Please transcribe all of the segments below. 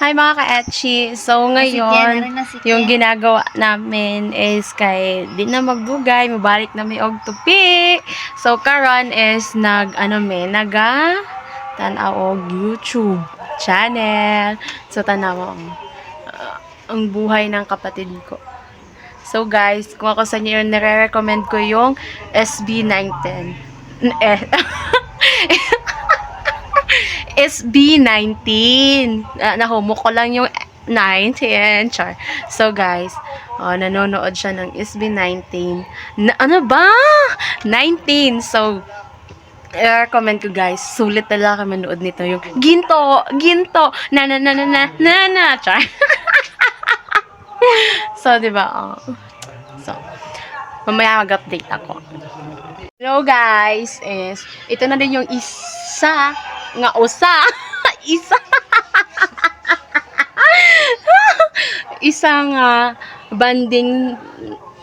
Hi mga ka-etchi! So ngayon, yung ginagawa namin is kay di na magbugay, mabalik na may og tupi. So karon is naga tanaw og YouTube channel. So tanaw ang buhay ng kapatid ko. So guys, kung ako sa inyo nire-recommend ko yung SB19. SB19. Nahumok ko lang yung 19. Char. So, guys, nanonood siya ng SB19. Ano ba? 19. So, i-recommend ko, guys. Sulit talaga manood nito. Yung ginto. Na. Char. So, diba? So, mamaya mag-update ako. Hello, guys. Ito na din yung isa isang banding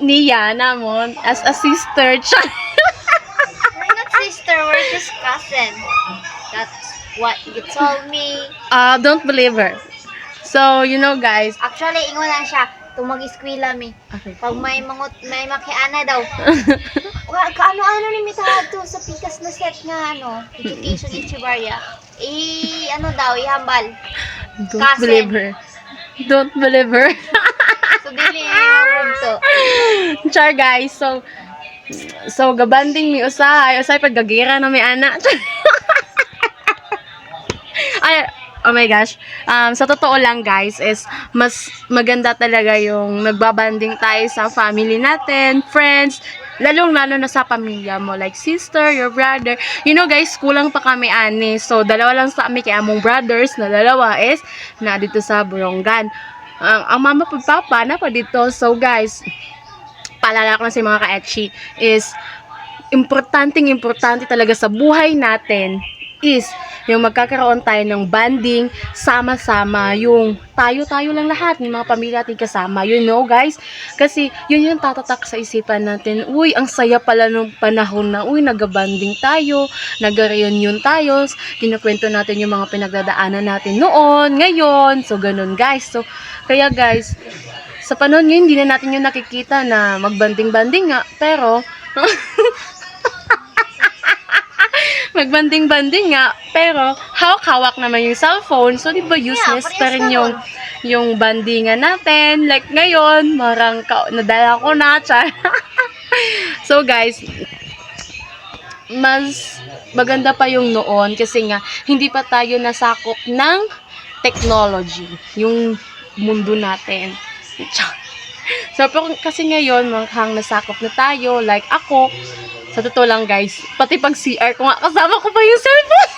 niya namon as a sister. We're not sister, we're just cousin. That's what you told me. Don't believe her. So, you know, guys. Actually, ingon lang siya. Tumag-eskwela mi. Okay. Pag may makiana daw. Kaano ni mitahad to sa pikas na set nga education Echevarria. Ano daw, ihambal. Don't Cousin. believe her. Don't believe her. So, dili to. Char, guys. So gabanding mi usay paggagira na may anak. Ay, oh my gosh. Sa totoo lang, guys, is mas maganda talaga yung nagbabanding tayo sa family natin, friends, lalong-lalo na sa pamilya mo, like sister, your brother. You know, guys, kulang pa kami ani. So, dalawa lang sa amin kaya among brothers na dalawa is na dito sa Borongan. Ang mama at papa na pa dito. So, guys, paalala ko na sa mga ka-etchi is importante talaga sa buhay natin is yung magkakaroon tayo ng banding, sama-sama, yung tayo lang lahat, yung mga pamilya natin kasama, you know, guys, kasi yun yung tatatak sa isipan natin, uy, ang saya pala nung panahon na, uy, nagabanding tayo, nag-reunion tayo, kinukwento natin yung mga pinagdadaanan natin noon, ngayon, so ganun, guys. So, kaya guys, sa panahon ngayon, hindi na natin yung nakikita na magbanding-banding nga, pero magbanding-banding nga, pero hawak-hawak naman yung cellphone. So, di ba useless pa rin yung bandingan natin. Like, ngayon, nadala ko na, char. So, guys, mas maganda pa yung noon kasi nga, hindi pa tayo nasakop ng technology. Yung mundo natin. So, kasi ngayon, mukhang nasakop na tayo. Like, ako, sa totoo lang, guys, pati pag CR ko nga, kasama ko pa yung cellphone.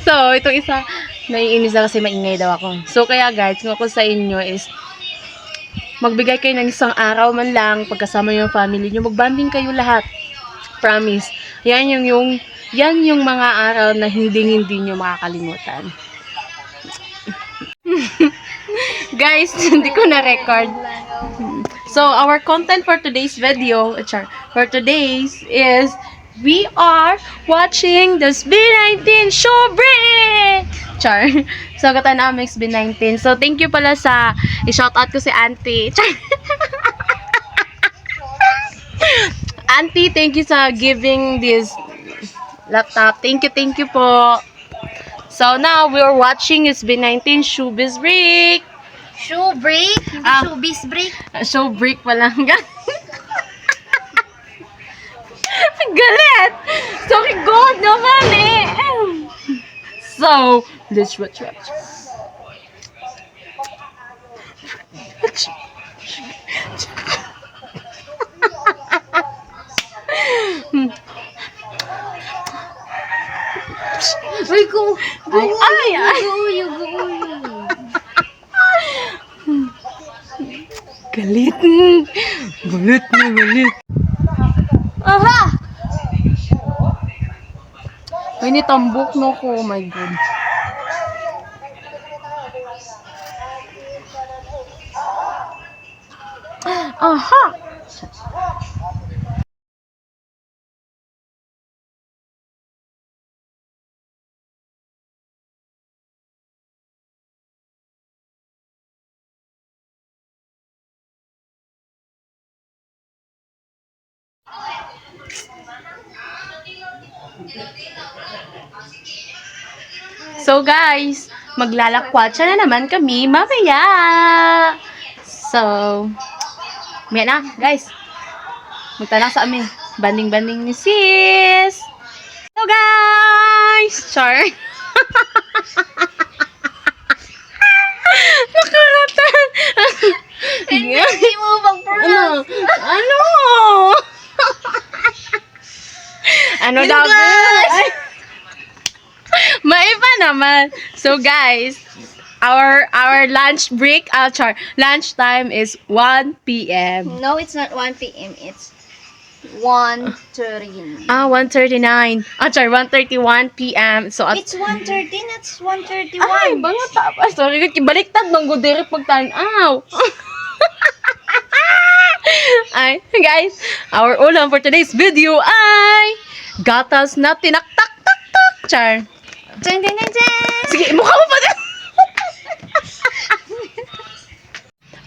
So, itong isa, naiinis na kasi maingay daw ako. So, kaya guys, kung ako sa inyo is, magbigay kayo ng isang araw man lang, pagkasama yung family nyo, magbanding kayo lahat. Promise. Yan yung mga araw na hindi nyo makakalimutan. Guys, hindi ko na-record. So, our content for today's video, is we are watching the SB19 show break! Char. So, kata namin SB19. So, thank you pala sa i-shoutout ko si Auntie. Char. Auntie, thank you sa giving this laptop. Thank you po. So, now, we're watching SB19 Showbiz Break. Shoe break? Showbiz break? Show break pa lang. Galit! Sorry, God naman eh! So, let's watch. Uy, go! Ay! Galit. Balit na balit. Aha! Ay, nitambok no ko. Oh my God. Aha! So guys, maglalakwatsa na naman kami mamaya. So, may na guys. Magtanong sa amin. Banding-banding ni sis. Hello guys! Char. Nakaratan. Hindi mo mag-pronounce. Ano? Ano Hello, daw? guys! Ay. Maiba naman. So guys, our lunch break, lunch time is 1 p.m. No, it's not 1 p.m. It's 1:30. 1:39. 1:31 p.m. So at It's 1:30, that's 1:31. ay, banga pa. Sorry, baliktad nang go diri pagtan-aw. Ay, guys, our ulam for today's video ay gatas na tinaktak-tak-tak. Char. Ding, ding, ding, ding. Sige, mukha mo pa din.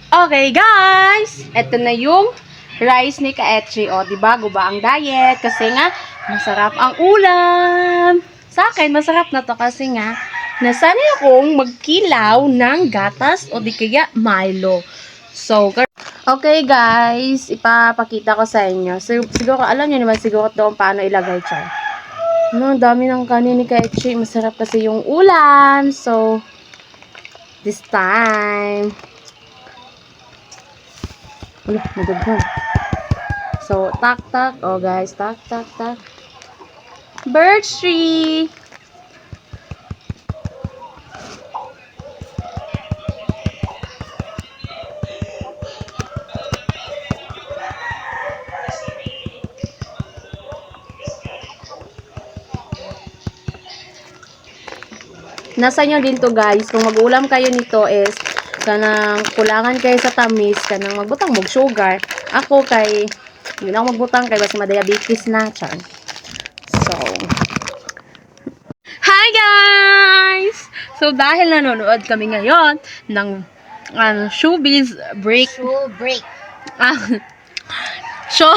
Okay, guys. Ito na yung rice ni Kaetchi. O, diba? Guba ang diet. Kasi nga, masarap ang ulam. Sa akin, masarap na to kasi nga, nasanay akong magkilaw ng gatas o di kaya Milo. So, okay guys, ipapakita ko sa inyo. So, siguro, alam niyo naman siguro ito kung paano ilagay, char. No, ang dami ng kanin ni Kaetchi. Masarap kasi yung ulam. So, this time. Ulo, nagaghan. So, tak-tak. Oh, guys. Tak-tak-tak. Birch tree. Nasa nyo din to guys. Kung mag-ulam kayo nito is kanang kulangan kayo sa tamis, kanang magbutang mog sugar. Ako kay yun ako magbutang kay basta ma-diabetes na char. So, hi guys! So dahil nanonood kami ngayon ng showbiz break. Show break. Show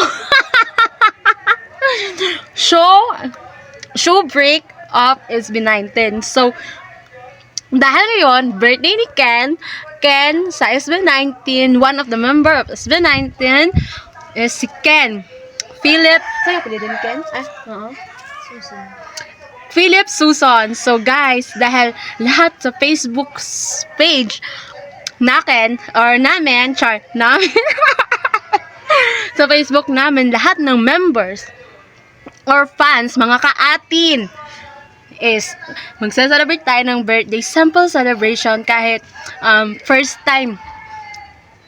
show break of SB19. So, dahil ngayon, birthday ni Ken sa SB19, one of the member of SB19 is si Ken. Philip, sa'yo pwede din Ken? Susan. Philip Susan. So guys, dahil lahat sa Facebook page namin, sa Facebook namin, lahat ng members or fans, mga kaatin, is magsa-celebrate tayo ng birthday simple celebration kahit first time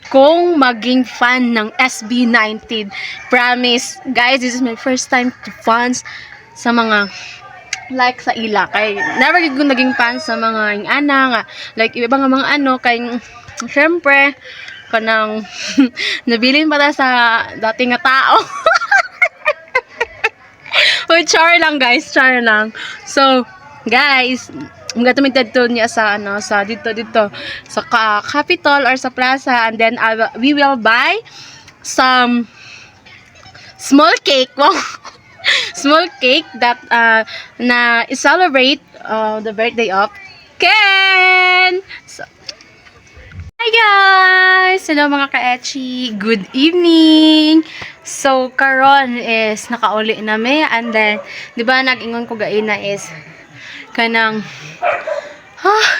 kung maging fan ng SB19. Promise, guys, this is my first time to fans sa mga like sa ila. Kay never ko naging fan sa mga yung nga. Like iba nga mga kay syempre kanang nabilin pa sa dating nga tao. Uy, char lang guys, char lang. So, guys, magatumintad to niya sa sa dito sa Capitol or sa Plaza, and then we will buy some small cake. Small cake that na celebrate the birthday of Ken. So, hi guys! Hello mga ka-Echi! Good evening! So, karon is nakauli na me, and then, di ba nag-ingon ko gaina is kanang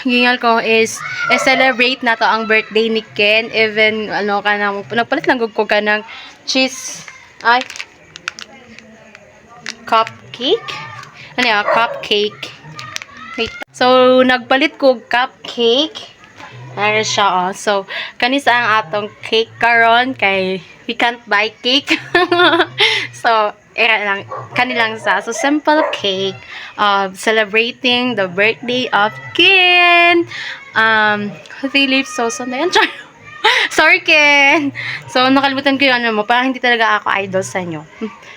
gingal ko is celebrate na to ang birthday ni Ken, even kanang nagpalit lang ko kanang cheese cupcake. Cupcake. Wait. So, nagpalit ko cupcake. Ano siya, So, kanisa ang atong cake karon kay we can't buy cake. So, kanilang So, simple cake of celebrating the birthday of Ken. Philip Susan na yan. Sorry, Ken. So, nakalimutan ko yung mo. Parang hindi talaga ako idol sa inyo.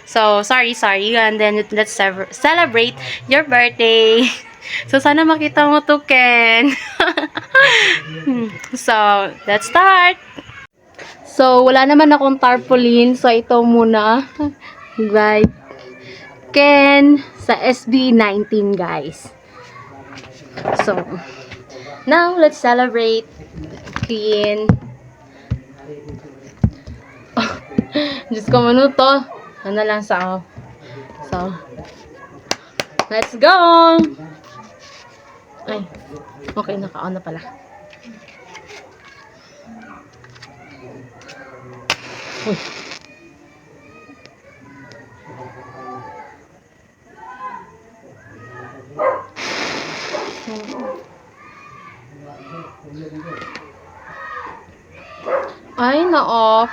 So, sorry. And then, let's celebrate your birthday. So, sana makita mo to, Ken. So, let's start. So, wala naman akong tarpaulin. So, ito muna. by Ken sa SB19, guys. So, now let's celebrate Queen. Oh, Diyos ko, minuto. Ano lang sa So, let's go! Ay, okay, naka-on na pala. Uy. Ay, na-off.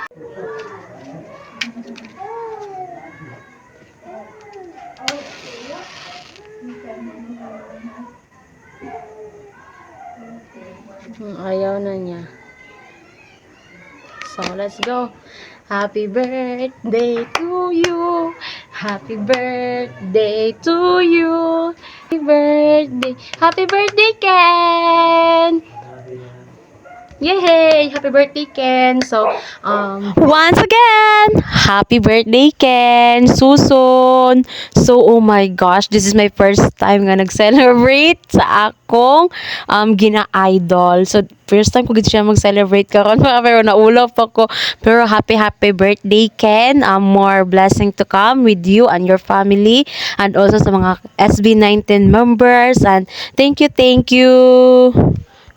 Ayaw na niya. So, let's go. Happy birthday to you. Happy birthday to you. Happy birthday. Happy birthday, Ken. Yay! Happy birthday, Ken. So, once again, happy birthday, Ken. Susun. So, oh my gosh, this is my first time nga nag-celebrate sa akong gina-idol. So, first time ko gito siya mag-celebrate karon pero naulap ako. Pero happy birthday, Ken. More blessing to come with you and your family and also sa mga SB19 members. And thank you.